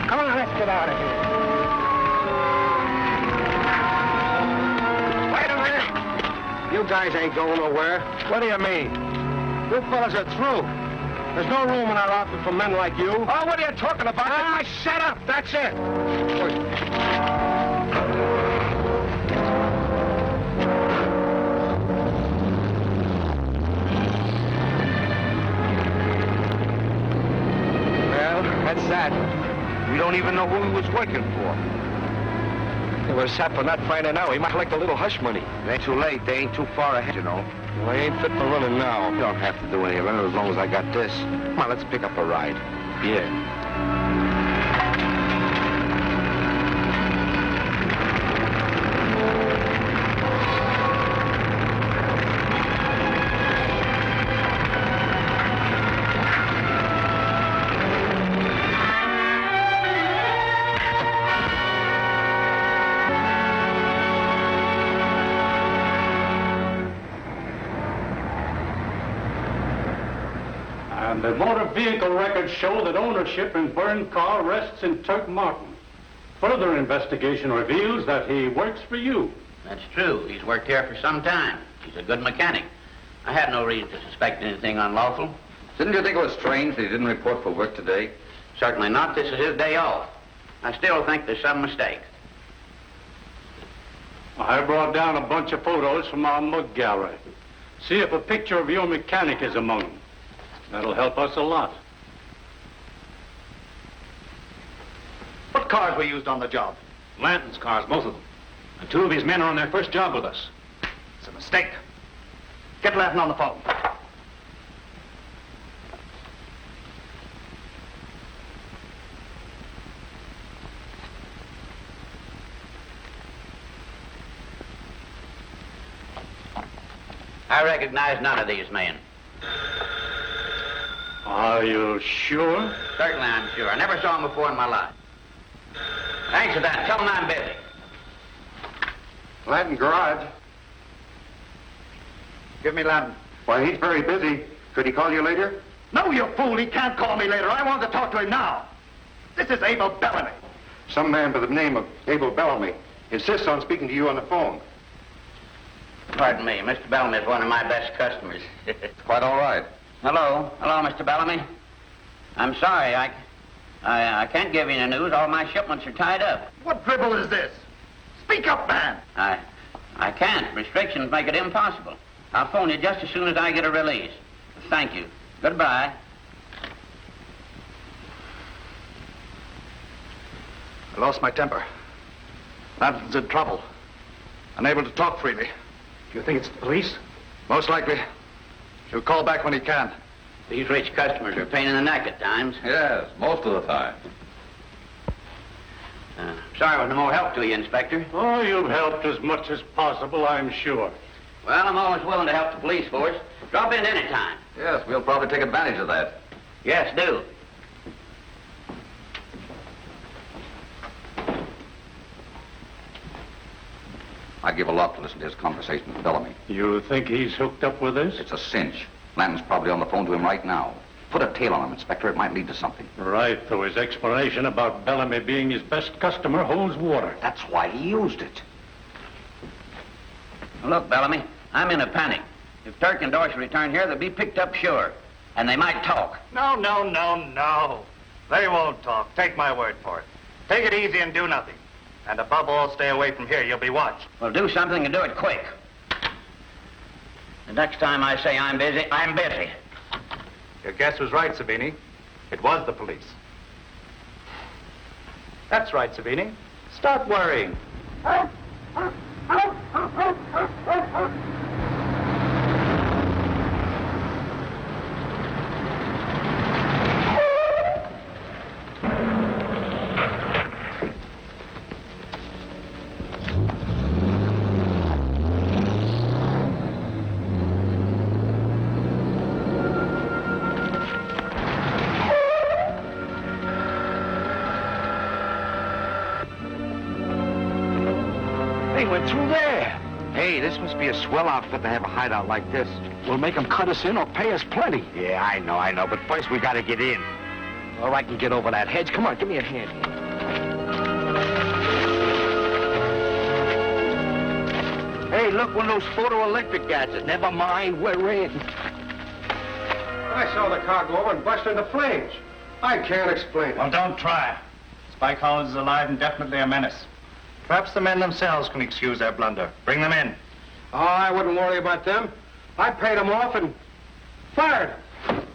Come on, let's get out of here. Wait a minute. You guys ain't going nowhere. What do you mean? You fellas are through. There's no room in our outfit for men like you. Oh, what are you talking about? Ah, shut up. That's it. Well, that's that. We don't even know who he was working for. We're set for not finding out. He might collect a little hush money. It ain't too late. They ain't too far ahead, you know. Well, I ain't fit for running now. You don't have to do any running as long as I got this. Come on, let's pick up a ride. Yeah. And the motor vehicle records show that ownership in burned car rests in Turk Martin. Further investigation reveals that he works for you. That's true. He's worked here for some time. He's a good mechanic. I had no reason to suspect anything unlawful. Didn't you think it was strange that he didn't report for work today? Certainly not. This is his day off. I still think there's some mistake. I brought down a bunch of photos from our mug gallery. See if a picture of your mechanic is among them. That'll help us a lot. What cars were used on the job? Lanton's cars, both of them. And two of his men are on their first job with us. It's a mistake. Get Lanton on the phone. I recognize none of these men. Are you sure? Certainly I'm sure. I never saw him before in my life. Thanks for that. Tell him I'm busy. Lanton garage. Give me Lanton. Why, he's very busy. Could he call you later? No, you fool. He can't call me later. I want to talk to him now. This is Abel Bellamy. Some man by the name of Abel Bellamy insists on speaking to you on the phone. Pardon me. Mr. Bellamy is one of my best customers. Quite all right. Hello. Hello, Mr. Bellamy. I'm sorry. I can't give you any news. All my shipments are tied up. What dribble is this? Speak up, man. I can't. Restrictions make it impossible. I'll phone you just as soon as I get a release. Thank you. Goodbye. I lost my temper. Lanton's in trouble. Unable to talk freely. Do you think it's the police? Most likely. He'll call back when he can. These rich customers are a pain in the neck at times. Yes, most of the time. Sorry I was no more help to you, Inspector. Oh, you've helped as much as possible, I'm sure. Well, I'm always willing to help the police force. Drop in any time. Yes, we'll probably take advantage of that. Yes, do. I'd give a lot to listen to his conversation with Bellamy. You think he's hooked up with this? It's a cinch. Lanton's probably on the phone to him right now. Put a tail on him, Inspector. It might lead to something. Right, though his explanation about Bellamy being his best customer holds water. That's why he used it. Look, Bellamy, I'm in a panic. If Turk and Dorsey return here, they'll be picked up sure. And they might talk. No. They won't talk. Take my word for it. Take it easy and do nothing. And above all, stay away from here. You'll be watched. Well, do something and do it quick. The next time I say I'm busy, I'm busy. Your guess was right, Sabini. It was the police. That's right, Sabini. Stop worrying. Hey, this must be a swell outfit to have a hideout like this. We'll make them cut us in or pay us plenty. Yeah, I know. But first we gotta get in. Or I can get over that hedge. Come on, give me a hand here. Hey, look, one of those photoelectric gadgets. Never mind, we're in. I saw the car go over and burst into flames. I can't explain it. Well, don't try. Spike Hollins is alive and definitely a menace. Perhaps the men themselves can excuse their blunder. Bring them in. Oh, I wouldn't worry about them. I paid them off and fired them.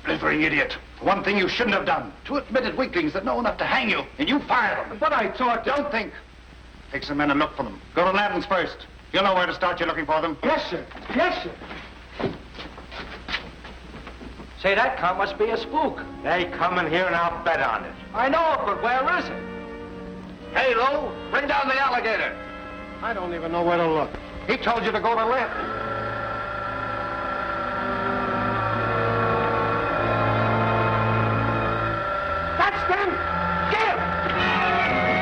Blithering idiot. One thing you shouldn't have done. Two admitted weaklings that know enough to hang you, and you fired them. But I thought... Don't think. Take some men and look for them. Go to Lanton's first. You'll know where to start. You're looking for them. Yes, sir. Yes, sir. Say, that car must be a spook. They come in here and I'll bet on it. I know, but where is it? Hey, Lou, bring down the alligator. I don't even know where to look. He told you to go to Lanton. That's them! Get him!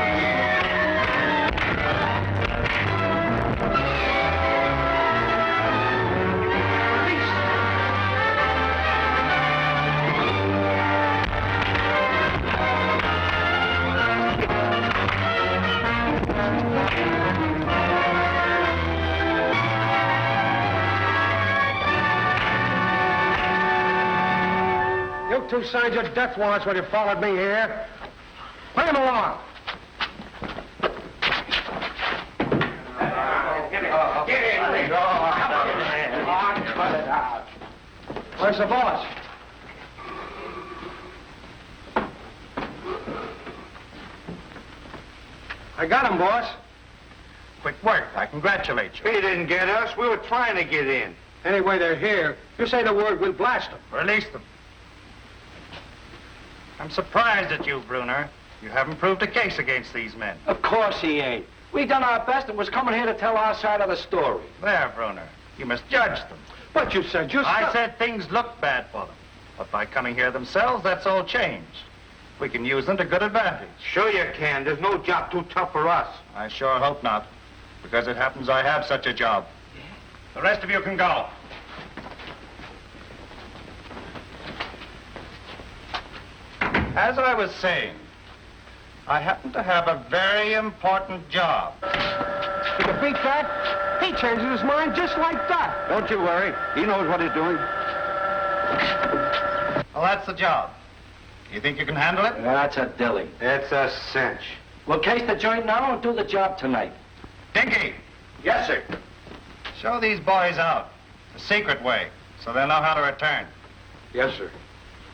You two signed your death warrants when you followed me here. Bring him along. Where's the boss? I got him, boss. Quick work. I congratulate you. He didn't get us. We were trying to get in. Anyway, they're here. You say the word, we'll blast them. Release them. I'm surprised at you, Bruner. You haven't proved a case against these men. Of course he ain't. We done our best and was coming here to tell our side of the story. There, Bruner. You must judge them. But you said you... I said things looked bad for them. But by coming here themselves, that's all changed. We can use them to good advantage. Sure you can. There's no job too tough for us. I sure hope not. Because it happens I have such a job. The rest of you can go. As I was saying, I happen to have a very important job. You can beat that? He changes his mind just like that. Don't you worry. He knows what he's doing. Well, that's the job. You think you can handle it? That's a dilly. It's a cinch. We'll case the joint now and do the job tonight. Dinky, Yes, sir. show these boys out. The secret way, so they'll know how to return. Yes, sir.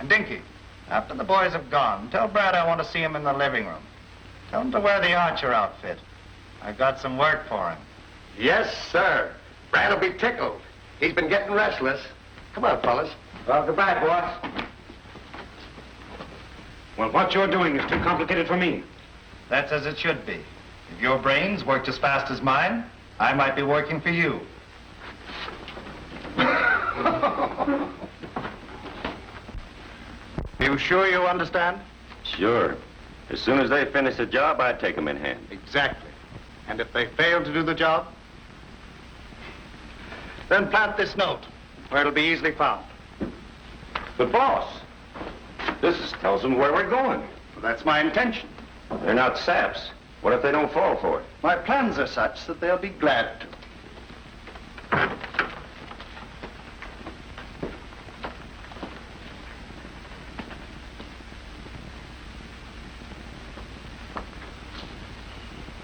And Dinky, after the boys have gone, tell Brad I want to see him in the living room. Tell him to wear the Archer outfit. I've got some work for him. Yes, sir. Brad'll be tickled. He's been getting restless. Come on, fellas. Well, goodbye, boss. Well, what you're doing is too complicated for me. That's as it should be. If your brains worked as fast as mine, I might be working for you. You sure you understand? Sure. As soon as they finish the job, I'd take them in hand. Exactly. And if they fail to do the job, then plant this note where it'll be easily found. But boss, this tells them where we're going. Well, that's my intention. They're not saps. What if they don't fall for it? My plans are such that they'll be glad to.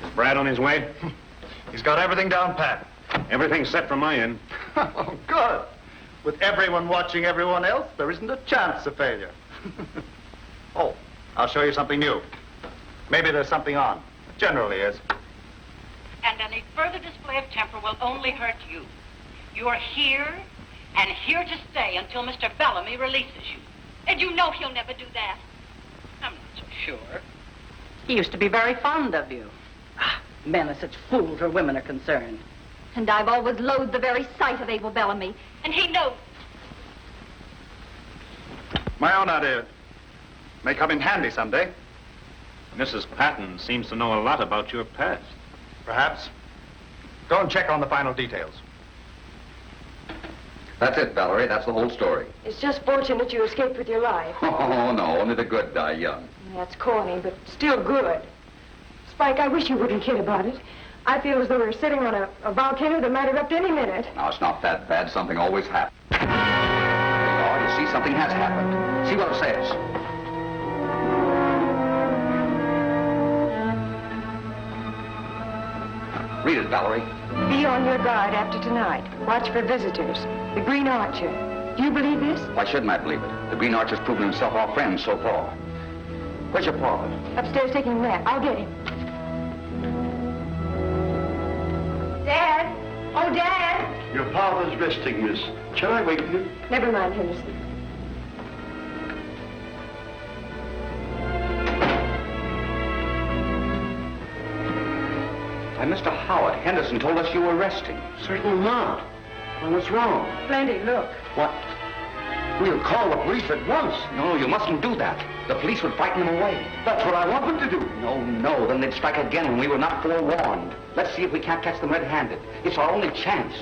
Is Brad on his way? He's got everything down pat. Everything's set from my end. Oh, good. With everyone watching everyone else, there isn't a chance of failure. Oh, I'll show you something new. Maybe there's something on. Generally is. And any further display of temper will only hurt you. You're here, and here to stay until Mr. Bellamy releases you. And you know he'll never do that. I'm not so sure. He used to be very fond of you. Men are such fools where women are concerned. And I've always loathed the very sight of Abel Bellamy. And he knows. My own idea. May come in handy someday. Mrs. Patton seems to know a lot about your past. Perhaps. Go and check on the final details. That's it, Valerie. That's the whole story. It's just fortunate you escaped with your life. Oh, no. Only the good die young. That's corny, but still good. Spike, I wish you wouldn't kid about it. I feel as though we're sitting on a volcano that might erupt any minute. No, it's not that bad. Something always happens. Oh, you see, something has happened. See what it says. Read it, Valerie. Be on your guard after tonight. Watch for visitors. The Green Archer. Do you believe this? Why shouldn't I believe it? The Green Archer's proven himself our friend so far. Where's your father? Upstairs taking a nap. I'll get him. Dad! Oh, Dad! Your father's resting, miss. Shall I wake you? Never mind, Henderson. Why, Mr. Howard, Henderson told us you were resting. Certainly not. Well, what's wrong? Plenty, look. What? We'll call the police at once. No, you mustn't do that. The police would frighten them away. That's what I want them to do. No, then they'd strike again when we were not forewarned. Let's see if we can't catch them red-handed. It's our only chance.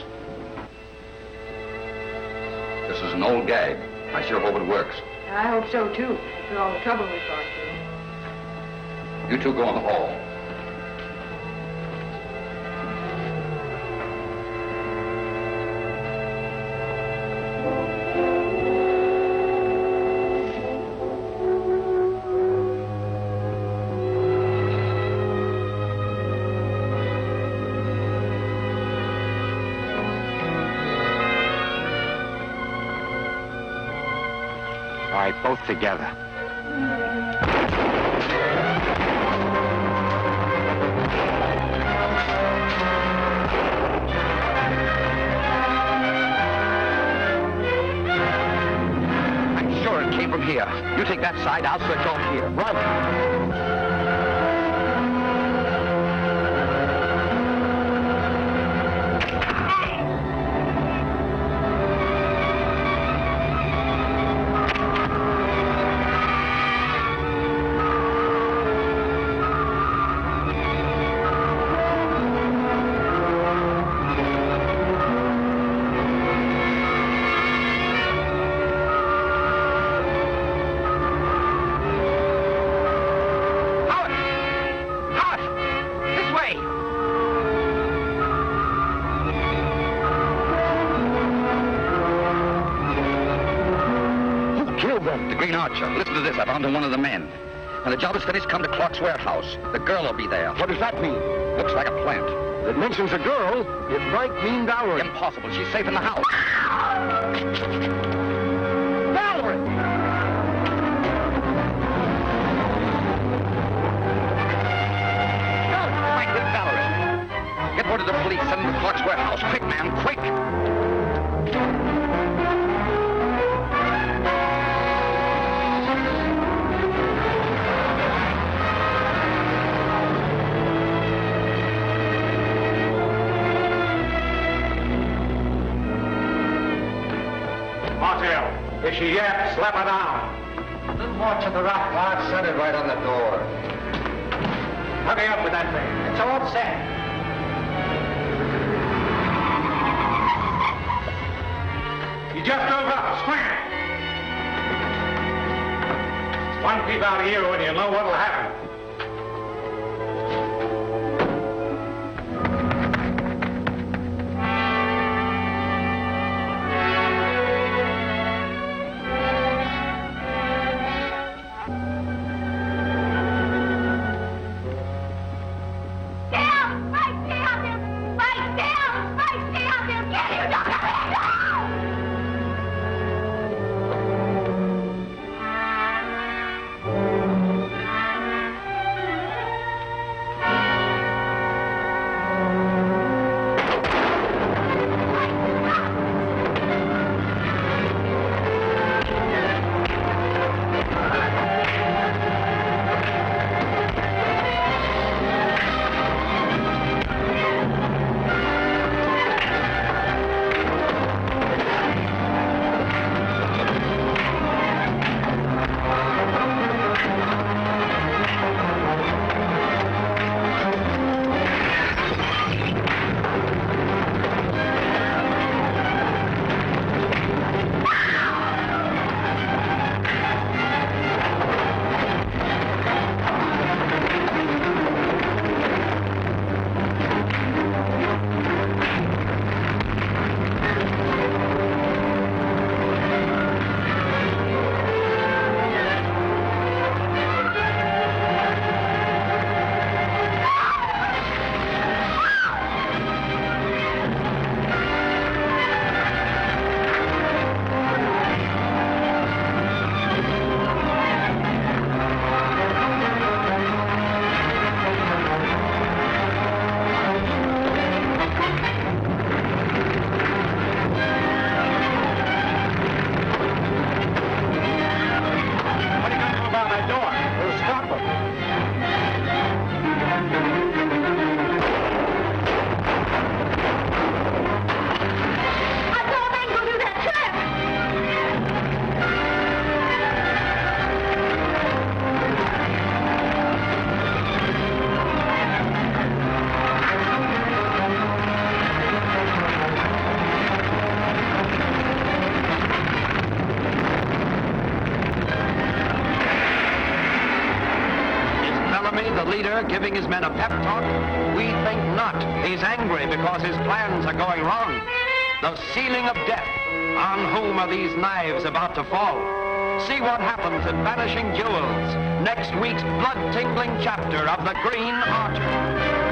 This is an old gag. I sure hope it works. I hope so, too, after all the trouble we've gone through. You two go in the hall. All right, both together. I'm sure it came from here. You take that side, I'll search off here. Run! The Green Archer. Listen to this. I found one of the men. When the job is finished, come to Clark's warehouse. The girl will be there. What does that mean? Looks like a plant. It mentions a girl. It might mean Valerie. Impossible. She's safe in the house. Valerie! Right with Valerie. Get word to the police. Send them to Clark's warehouse. Quick, man. Quick! If she yaps, slap her down. Little more to the rock. I've set it right on the door. Hurry up with that thing. It's all set. You just drove up. Scram! It's one peep out of you and you'll know what'll happen. leader giving his men a pep talk? We think not. He's angry because his plans are going wrong. The sealing of death. On whom are these knives about to fall? See what happens in Vanishing Jewels, next week's blood-tingling chapter of The Green Archer.